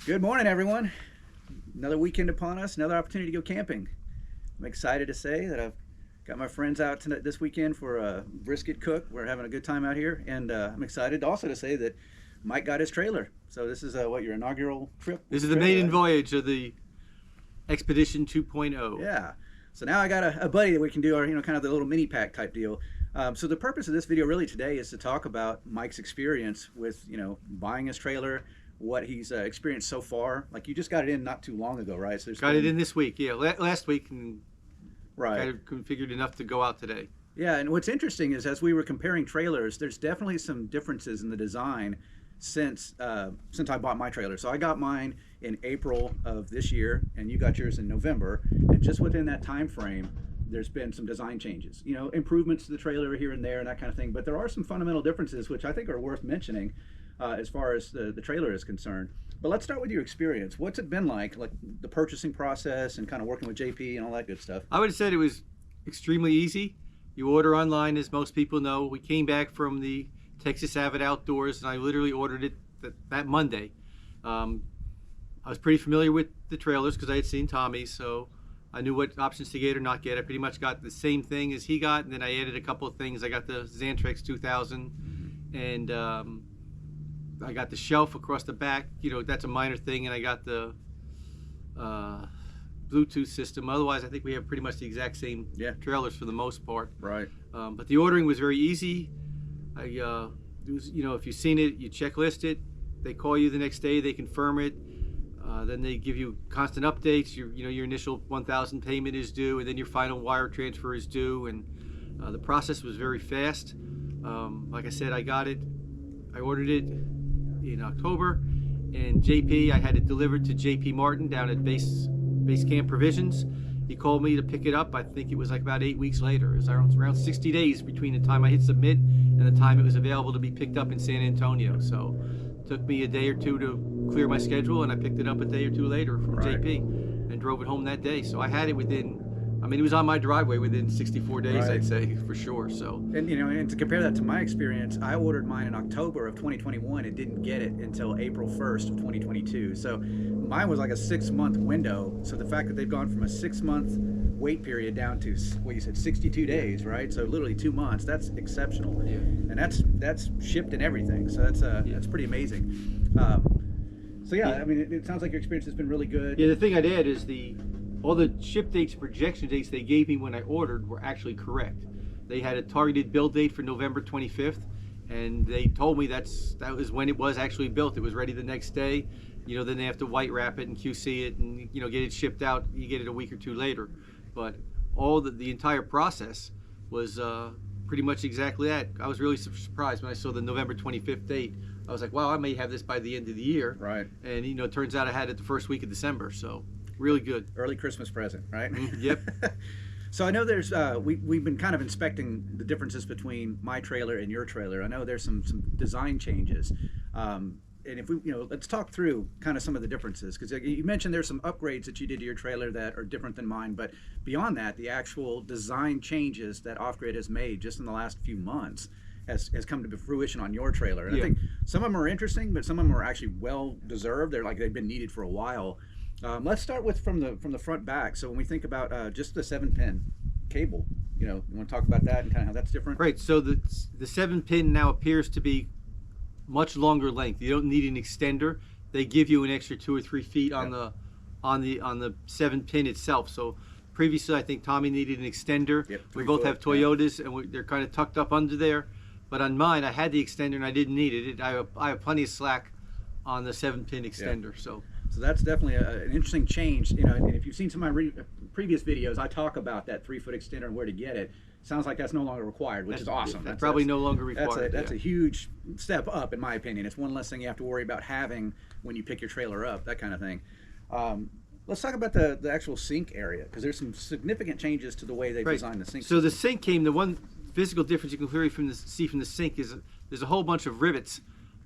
Good morning, everyone. Another weekend upon us, another opportunity to go camping. I'm excited to say that I've got my friends out tonight, this weekend for a brisket cook. We're having a good time out here, and I'm excited also to say that Mike got his trailer. So this is what, your inaugural trip? This is the maiden voyage of the Expedition 2.0. Yeah. So now I got a buddy that we can do our, kind of the little mini pack type deal. So the purpose of this video really today is to talk about Mike's experience with, buying his trailer, what he's experienced so far. Like, you just got it in not too long ago, right? So got it in this week, yeah, last week, and right. got it configured enough to go out today. Yeah, and what's interesting is as we were comparing trailers, there's definitely some differences in the design since I bought my trailer. So I got mine in April of this year, and you got yours in November. And just within that time frame, there's been some design changes, improvements to the trailer here and there and that kind of thing. But there are some fundamental differences, which I think are worth mentioning as far as the trailer is concerned. But let's start with your experience. What's it been like the purchasing process and kind of working with JP and all that good stuff? I would have said it was extremely easy. You order online, as most people know. We came back from the Texas Avid Outdoors, and I literally ordered it that Monday. I was pretty familiar with the trailers because I had seen Tommy's, so I knew what options to get or not get. I pretty much got the same thing as he got, and then I added a couple of things. I got the Xantrex 2000, and I got the shelf across the back. That's a minor thing, and I got the Bluetooth system. Otherwise, I think we have pretty much the exact same trailers for the most part. Right. But the ordering was very easy. It was, if you've seen it, you checklist it. They call you the next day. They confirm it. Then they give you constant updates. Your initial 1,000 payment is due, and then your final wire transfer is due. And the process was very fast. Like I said, I got it. I ordered it in October, and JP, I had it delivered to JP Martin down at Base Camp Provisions. He called me to pick it up. I think it was like about 8 weeks later. It was around 60 days between the time I hit submit and the time it was available to be picked up in San Antonio. So it took me a day or two to clear my schedule, and I picked it up a day or two later from JP and drove it home that day. So I had it it was on my driveway within 64 days, I'd say, for sure. So, and and to compare that to my experience, I ordered mine in October of 2021 and didn't get it until April 1st of 2022. So mine was like a 6-month window. So the fact that they've gone from a 6-month wait period down to, what you said, 62 days, right? So literally 2 months. That's exceptional. Yeah. And that's shipped and everything. So that's pretty amazing. So yeah, I mean, it sounds like your experience has been really good. Yeah, the thing I'd add is all the ship dates and projection dates they gave me when I ordered were actually correct. They had a targeted build date for November 25th, and they told me that was when it was actually built. It was ready the next day. Then they have to white wrap it and QC it and get it shipped out. You get it a week or two later. But all the entire process was pretty much exactly that. I was really surprised when I saw the November 25th date. I was like, wow, I may have this by the end of the year. Right. And it turns out I had it the first week of December. So really good. Early Christmas present, right? Yep. So I know there's we've been kind of inspecting the differences between my trailer and your trailer. I know there's some design changes, and if we let's talk through kind of some of the differences, because you mentioned there's some upgrades that you did to your trailer that are different than mine, but beyond that, the actual design changes that Off-Grid has made just in the last few months has come to fruition on your trailer. And I think some of them are interesting, but some of them are actually well deserved. They've been needed for a while. Let's start with from the front back. So when we think about just the 7-pin cable, you want to talk about that and kind of how that's different? Right. So the 7-pin now appears to be much longer length. You don't need an extender. They give you an extra 2 or 3 feet on the 7-pin itself. So previously, I think Tommy needed an extender. Yep, we both have Toyotas, and they're kind of tucked up under there. But on mine, I had the extender and I didn't need it. I have plenty of slack on the 7-pin extender. Yeah. So that's definitely an interesting change. And if you've seen some of my previous videos, I talk about that 3-foot extender and where to get it. Sounds like that's no longer required, which is awesome. That's probably no longer required. That's a huge step up, in my opinion. It's one less thing you have to worry about having when you pick your trailer up, that kind of thing. Let's talk about the actual sink area, because there's some significant changes to the way they've designed the sink. So the sink the one physical difference you can clearly see from the sink is there's a whole bunch of rivets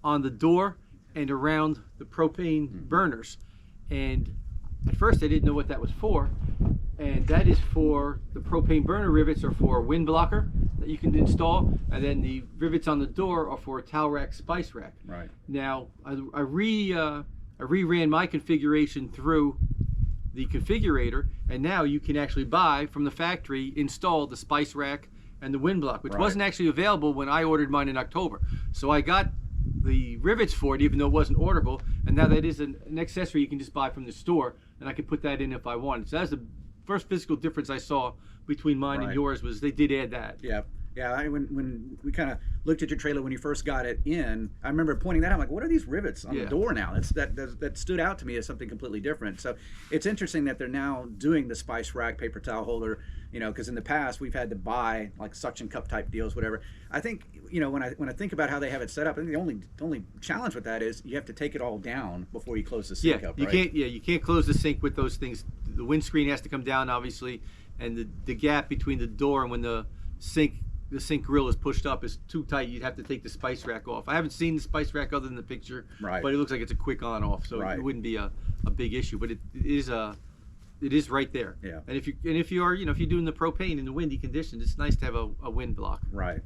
on the door and around the propane burners. And at first I didn't know what that was for, and that is for the propane burner rivets are for a wind blocker that you can install, and then the rivets on the door are for a towel rack, spice rack. Right. Now I I reran my configuration through the configurator, and now you can actually buy from the factory install the spice rack and the wind block, which wasn't actually available when I ordered mine in October. So I got the rivets for it, even though it wasn't orderable, and now that is an accessory you can just buy from the store, and I could put that in if I wanted. So that's the first physical difference I saw between mine and yours, was they did add that. Yeah. Yeah, when we kind of looked at your trailer when you first got it in, I remember pointing that out. I'm like, what are these rivets on the door now? That stood out to me as something completely different. So it's interesting that they're now doing the spice rack, paper towel holder, you know, because in the past we've had to buy like suction cup type deals, whatever. I think, you know, when I think about how they have it set up, I think the only challenge with that is you have to take it all down before you close the sink up. You can't close the sink with those things. The windscreen has to come down, obviously, and the gap between the door and when the sink grill is pushed up is too tight. You'd have to take the spice rack off. I haven't seen the spice rack other than the picture, but it looks like it's a quick on off, so it wouldn't be a big issue. But it is right there. Yeah. And if you are, you know, if you're doing the propane in the windy conditions, it's nice to have a wind block. Right.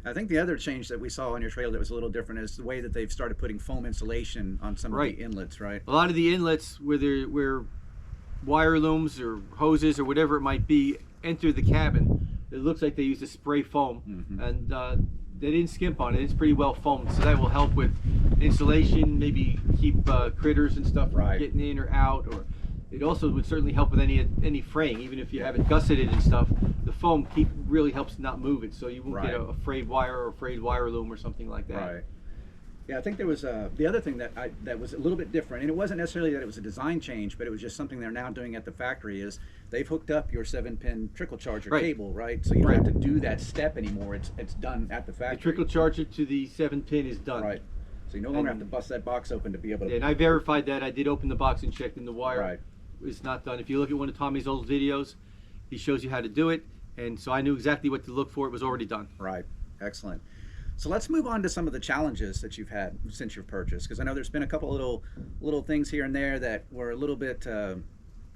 I think the other change that we saw on your trailer that was a little different is the way that they've started putting foam insulation on some of the inlets, right? A lot of the inlets where wire looms or hoses or whatever it might be enter the cabin, it looks like they used a spray foam, and they didn't skimp on it. It's pretty well foamed, so that will help with insulation, maybe keep critters and stuff from getting in or out, or it also would certainly help with any fraying, even if you have it gusseted and stuff. The foam really helps not move it, so you won't get a frayed wire or a frayed wire loom or something like that. Right. Yeah, I think there was the other thing that was a little bit different, and it wasn't necessarily that it was a design change, but it was just something they're now doing at the factory. Is they've hooked up your 7-pin trickle charger cable, right? So you don't have to do that step anymore. It's done at the factory. The trickle charger to the 7-pin is done. Right. So you no longer have to bust that box open to be able to. Yeah, and I verified that. I did open the box and checked, and the wire is not done. If you look at one of Tommy's old videos, he shows you how to do it, and so I knew exactly what to look for. It was already done. Right. Excellent. So let's move on to some of the challenges that you've had since your purchase, because I know there's been a couple little things here and there that were a little bit, I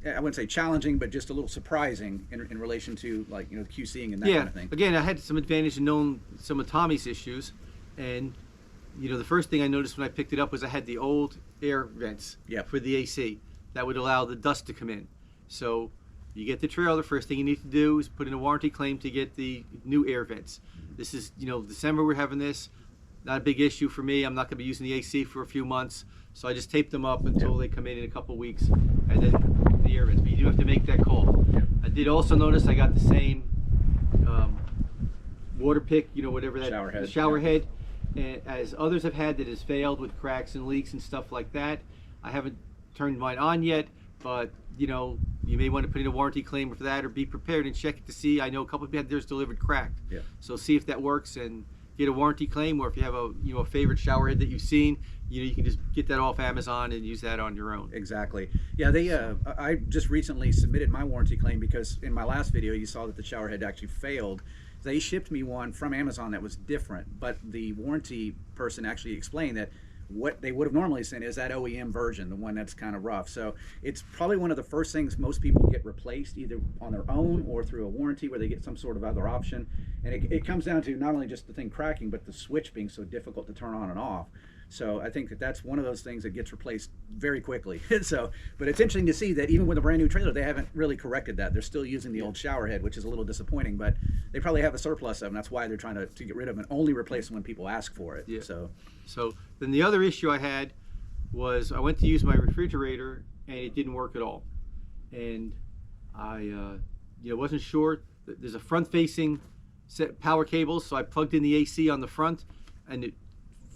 wouldn't say challenging, but just a little surprising in relation to, like, you know, QCing and that kind of thing. Again, I had some advantage in knowing some of Tommy's issues, and you know, the first thing I noticed when I picked it up was I had the old air vents for the AC that would allow the dust to come in. So you get the trailer, the first thing you need to do is put in a warranty claim to get the new air vents. This is, you know, December we're having this. Not a big issue for me. I'm not going to be using the AC for a few months. So I just taped them up until they come in a couple weeks, and then the air vents. But you do have to make that call. I did also notice I got the same water pick, you know, whatever that shower head, as others have had that has failed with cracks and leaks and stuff like that. I haven't turned mine on yet, but you know, you may want to put in a warranty claim for that, or be prepared and check it to see. I know a couple of people had theirs delivered cracked. So see if that works and get a warranty claim, or if you have a favorite shower head that you've seen, you know, you can just get that off Amazon and use that on your own. Exactly. Yeah, I just recently submitted my warranty claim because in my last video you saw that the shower head actually failed. They shipped me one from Amazon that was different, but the warranty person actually explained that what they would have normally sent is that OEM version, the one that's kind of rough. So it's probably one of the first things most people get replaced, either on their own or through a warranty where they get some sort of other option. And it comes down to not only just the thing cracking, but the switch being so difficult to turn on and off. So I think that's one of those things that gets replaced very quickly. So, but it's interesting to see that even with a brand new trailer, they haven't really corrected that. They're still using the old shower head, which is a little disappointing, but they probably have a surplus of them. That's why they're trying to get rid of them and only replace them when people ask for it. So then the other issue I had was I went to use my refrigerator and it didn't work at all. And I wasn't sure. There's a front-facing set power cable, so I plugged in the AC on the front, and it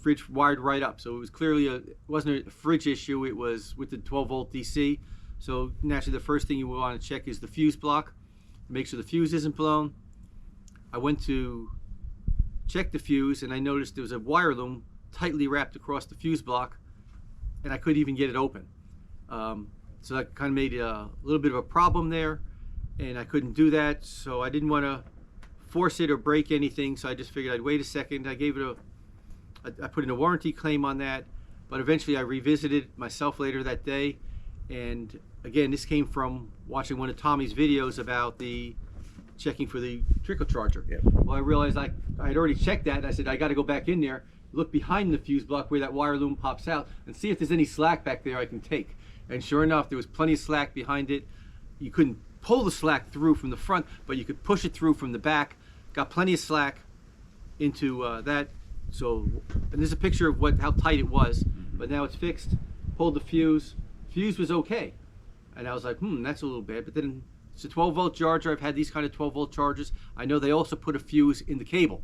fridge wired right up. So it was clearly it wasn't a fridge issue, it was with the 12-volt DC. So naturally the first thing you want to check is the fuse block, make sure the fuse isn't blown. I went to check the fuse and I noticed there was a wire loom tightly wrapped across the fuse block, and I couldn't even get it open. So that kind of made a little bit of a problem there, and I couldn't do that, so I didn't want to force it or break anything, so I just figured I'd wait a second. I put in a warranty claim on that, but eventually I revisited myself later that day, and again, this came from watching one of Tommy's videos about the checking for the trickle charger. Well, I realized I had already checked that, and I said I got to go back in there look behind the fuse block where that wire loom pops out and see if there's any slack back there I can take. And sure enough, there was plenty of slack behind it. You couldn't pull the slack through from the front, but you could push it through from the back. Got plenty of slack into that. So, and there's a picture of how tight it was, but now it's fixed. Pulled the fuse. Fuse was okay. And I was like, that's a little bad. But then it's a 12-volt charger. I've had these kind of 12-volt chargers. I know they also put a fuse in the cable.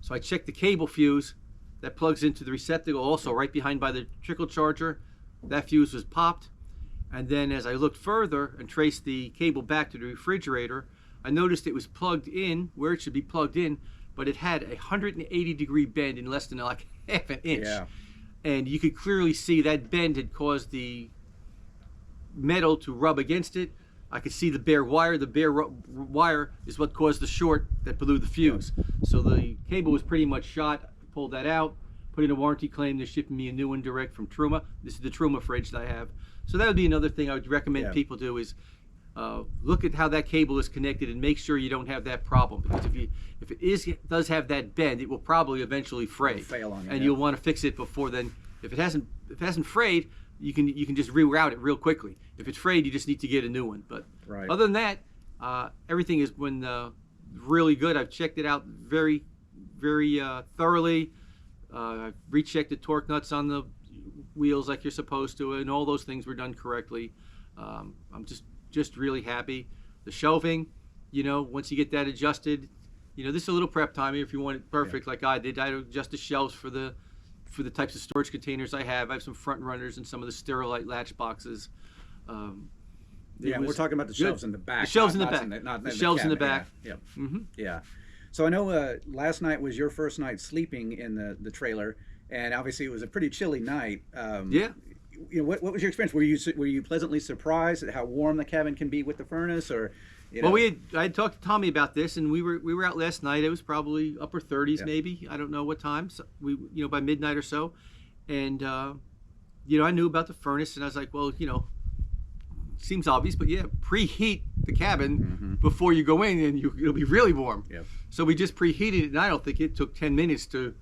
So I checked the cable fuse that plugs into the receptacle, also right behind by the trickle charger. That fuse was popped. And then as I looked further and traced the cable back to the refrigerator, I noticed it was plugged in where it should be plugged in, but it had a 180-degree bend in less than like half an inch. Yeah. And you could clearly see that bend had caused the metal to rub against it. I could see the bare wire. The bare wire is what caused the short that blew the fuse. So the cable was pretty much shot. Pulled that out, put in a warranty claim. They're shipping me a new one direct from Truma. This is the Truma fridge that I have. So that would be another thing I would recommend people do is look at how that cable is connected and make sure you don't have that problem. Because if it does have that bend, it will probably eventually fray. It'll fail on you, and you'll want to fix it before then. If it hasn't frayed, you can just reroute it real quickly. If it's frayed, you just need to get a new one. But other than that, everything has been really good. I've checked it out very, very thoroughly. I've rechecked the torque nuts on the wheels like you're supposed to, and all those things were done correctly. I'm just really happy. The shelving, once you get that adjusted, this is a little prep time if you want it perfect like I did. I adjust the shelves for the types of storage containers I have. I have some front runners and some of the Sterilite latch boxes. We're talking about the shelves in the back. The shelves in the not back. The shelves in the cabinet. back. Yeah. Mm-hmm. Yeah. So I know last night was your first night sleeping in the trailer, and obviously it was a pretty chilly night. Yeah. What was your experience? Were you pleasantly surprised at how warm the cabin can be with the furnace, or? Well, I had talked to Tommy about this, and we were out last night. It was probably upper 30s, maybe. I don't know what time. So by midnight or so, and I knew about the furnace, and I was like, well, seems obvious, but preheat the cabin before you go in, and it'll be really warm. Yep. So we just preheated it, and I don't think it took 10 minutes to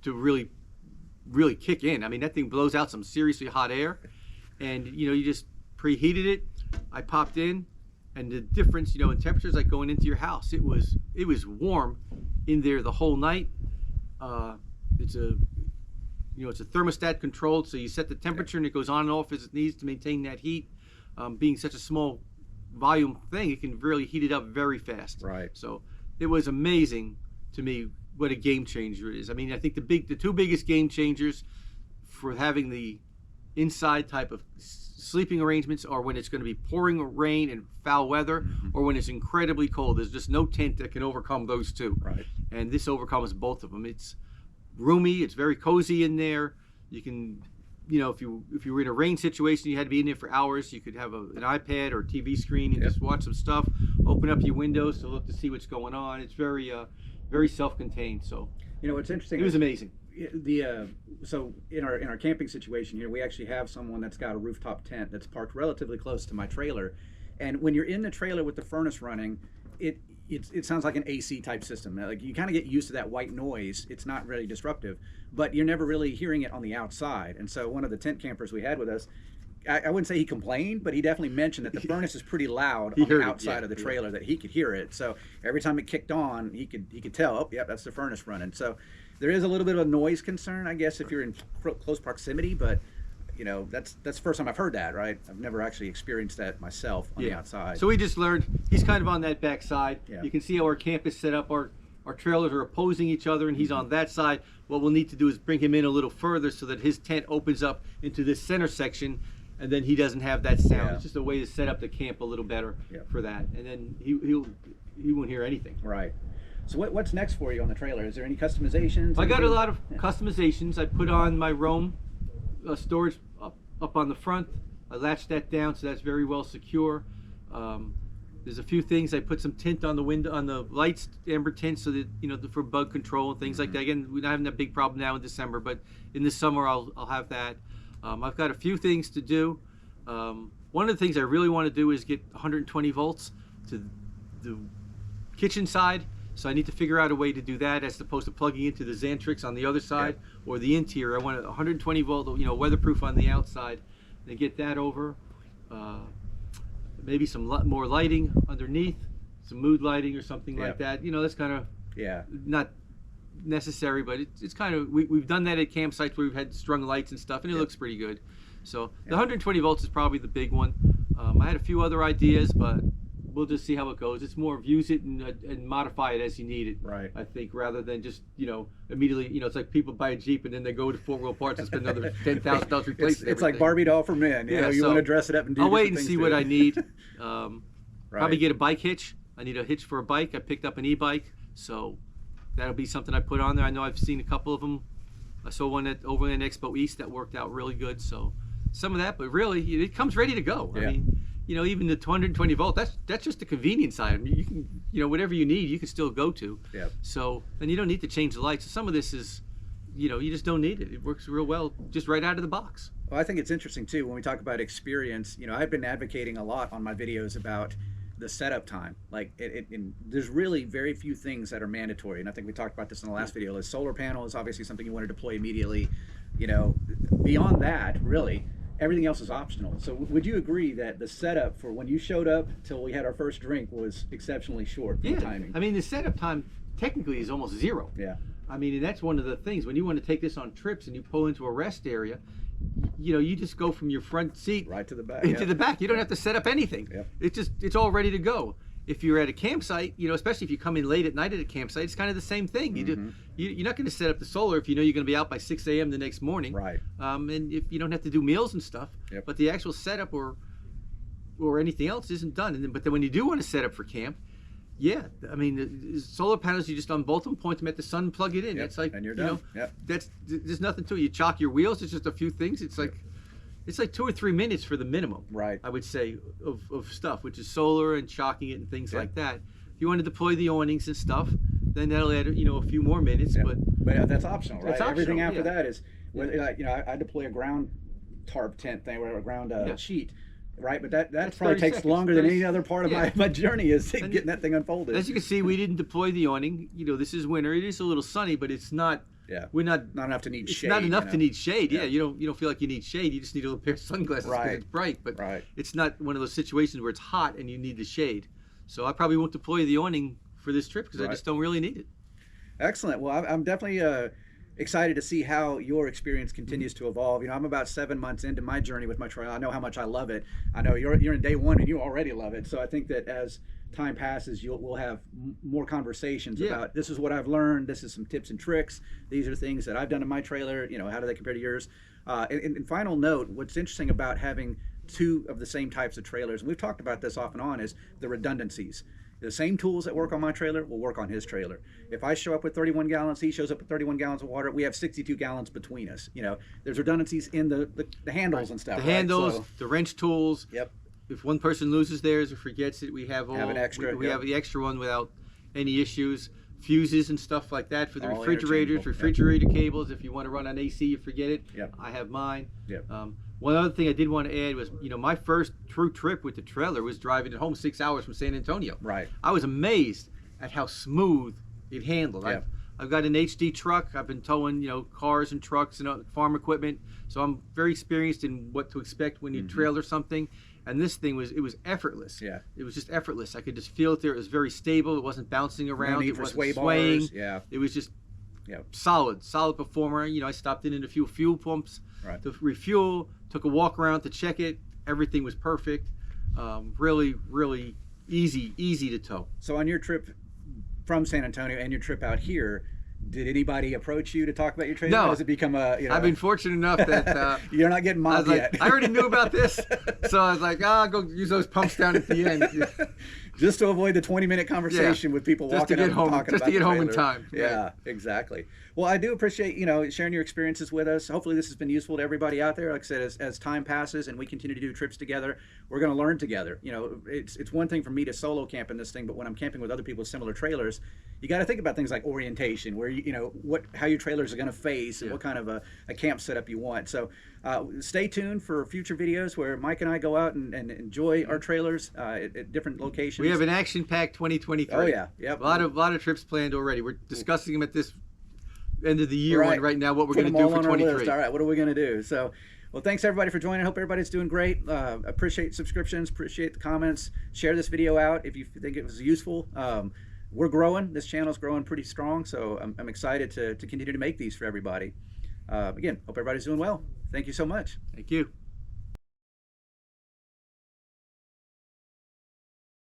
really kick in. I mean, that thing blows out some seriously hot air, and you just preheated it. I popped in. And the difference, in temperatures like going into your house, it was warm in there the whole night. It's a thermostat controlled, so you set the temperature and it goes on and off as it needs to maintain that heat. Being such a small volume thing, it can really heat it up very fast. Right. So it was amazing to me what a game changer it is. I mean, I think the two biggest game changers for having the inside type of sleeping arrangements are when it's going to be pouring rain and foul weather, or when it's incredibly cold. There's just no tent that can overcome those two. Right. And this overcomes both of them. It's roomy. It's very cozy in there. You can, if you were in a rain situation, you had to be in there for hours. You could have an iPad or TV screen and just watch some stuff. Open up your windows to look to see what's going on. It's very, very self-contained. So, what's interesting. It was amazing. So in our camping situation here, we actually have someone that's got a rooftop tent that's parked relatively close to my trailer, and when you're in the trailer with the furnace running, it sounds like an AC type system. Like you kind of get used to that white noise. It's not really disruptive, but you're never really hearing it on the outside. And so one of the tent campers we had with us, I wouldn't say he complained, but he definitely mentioned that the furnace is pretty loud on the outside of the trailer, that he could hear it. So every time it kicked on, he could tell, oh, yeah, that's the furnace running. So there is a little bit of a noise concern, I guess, if you're in close proximity, but that's the first time I've heard that, right? I've never actually experienced that myself on the outside. So we just learned he's kind of on that back side. Yeah. You can see how our camp is set up. Our trailers are opposing each other, and he's on that side. What we'll need to do is bring him in a little further so that his tent opens up into this center section, and then he doesn't have that sound. It's just a way to set up the camp a little better for that, and then he won't hear anything. Right. So what's next for you on the trailer? Is there any customizations? I got a lot of customizations. I put on my Roam storage up on the front. I latched that down, so that's very well secure. There's a few things. I put some tint on the window, on the lights, amber tint, so that for bug control and things like that. Again, we're not having that big problem now in December, but in the summer I'll have that. I've got a few things to do. One of the things I really want to do is get 120 volts to the kitchen side, So I need to figure out a way to do that as opposed to plugging into the Xantrix on the other side or the interior. I want a 120 volt, weatherproof on the outside. They get that over. Maybe some more lighting underneath, some mood lighting or something like that. That's kind of not necessary, but it's kind of, we've done that at campsites where we've had strung lights and stuff, and it looks pretty good. So the 120 volts is probably the big one. I had a few other ideas, but we'll just see how it goes. It's more of use it and modify it as you need it. Right. I think rather than just immediately it's like people buy a Jeep and then they go to 4-wheel parts and spend another $10,000 replacing it's like Barbie doll for men. You so want to dress it up and do. I'll wait and see what I need. Right. Probably get a bike hitch. I need a hitch for a bike. I picked up an e-bike, so that'll be something I put on there. I know I've seen a couple of them. I saw one over in Expo East that worked out really good. So some of that, but really it comes ready to go. I mean, even the 220 volt, that's just the convenience item. You can, whatever you need, you can still go to. Yeah. So, and you don't need to change the lights. So some of this is, you just don't need it. It works real well, just right out of the box. Well, I think it's interesting too when we talk about experience. I've been advocating a lot on my videos about the setup time. Like, there's really very few things that are mandatory, and I think we talked about this in the last video. The solar panel is obviously something you want to deploy immediately. Beyond that, really, everything else is optional. So would you agree that the setup for when you showed up till we had our first drink was exceptionally short for timing? I mean, the setup time technically is almost zero. Yeah. I mean, and that's one of the things when you want to take this on trips and you pull into a rest area, you just go from your front seat right to the back. Into the back. You don't have to set up anything. Yep. It's all ready to go. If you're at a campsite, especially if you come in late at night at a campsite, it's kind of the same thing. You're not going to set up the solar if you're going to be out by 6 a.m. the next morning. Right. And if you don't have to do meals and stuff, but the actual setup or anything else isn't done. But then when you do want to set up for camp, I mean, the solar panels, you just unbolt them, point them at the sun, plug it in. It's like, and you're done. There's nothing to it. You chalk your wheels. It's just a few things. It's like 2 or 3 minutes for the minimum. Right. I would say of stuff, which is solar and chalking it and things like that. If you want to deploy the awnings and stuff, then that'll add a few more minutes. But that's optional, right? Optional, everything after that is, I deploy a ground tarp tent thing or a ground sheet. Right, but that probably takes longer than any other part of my journey is getting that thing unfolded. As you can see, we didn't deploy the awning. This is winter. It is a little sunny, but it's not. We're not enough to need shade. It's not enough to need shade. You don't feel like you need shade. You just need a little pair of sunglasses because it's bright. But it's not one of those situations where it's hot and you need the shade. So I probably won't deploy the awning for this trip because I just don't really need it. Excellent. Well, I'm definitely excited to see how your experience continues to evolve. I'm about 7 months into my journey with my trail. I know how much I love it. I know you're in day one and you already love it. So I think that as time passes, we'll have more conversations about this is what I've learned. This is some tips and tricks. These are things that I've done in my trailer. How do they compare to yours? And final note, what's interesting about having two of the same types of trailers, and we've talked about this off and on, is the redundancies. The same tools that work on my trailer will work on his trailer. If I show up with 31 gallons, he shows up with 31 gallons of water. We have 62 gallons between us. There's redundancies in the handles and stuff. The handles, the wrench tools. Yep. If one person loses theirs or forgets it, we have an extra. We have the extra one without any issues. Fuses and stuff like that for the all refrigerators, refrigerator cables. If you want to run on AC, you forget it. I have mine. One other thing I did want to add was, my first true trip with the trailer was driving it home 6 hours from San Antonio. Right. I was amazed at how smooth it handled. I've got an HD truck. I've been towing, cars and trucks and farm equipment, so I'm very experienced in what to expect when you trailer something. And this thing was effortless. It was just effortless. I could just feel it there. It was very stable. It wasn't bouncing around. It wasn't swaying. It was just solid performer. I stopped in a few fuel pumps to refuel. Took a walk around to check it. Everything was perfect. Really, really easy to tow. So on your trip from San Antonio and your trip out here, did anybody approach you to talk about your trailer? No. Has it become a, I've been fortunate enough that you're not getting mobbed yet. I already knew about this, so I was like, I'll go use those pumps down at the end. Just to avoid the 20-minute conversation with people walking up and talking about just to get home in trailer. time. Yeah, exactly. Well, I do appreciate sharing your experiences with us. Hopefully this has been useful to everybody out there. Like I said, as time passes and we continue to do trips together, we're going to learn together. It's one thing for me to solo camp in this thing, but when I'm camping with other people with similar trailers, you got to think about things like orientation, where you know how your trailers are going to face, and what kind of a camp setup you want. So stay tuned for future videos where Mike and I go out and enjoy our trailers at different locations. We have an action-packed 2023. Oh yeah, yep. A lot of trips planned already. We're discussing them at this end of the year one right now. What we're going to do for 23. All right, what are we going to do? So. Well, thanks everybody for joining. Hope everybody's doing great. Appreciate subscriptions, appreciate the comments. Share this video out if you think it was useful. We're growing. This channel's growing pretty strong, so I'm excited to continue to make these for everybody. Again, hope everybody's doing well. Thank you so much. Thank you.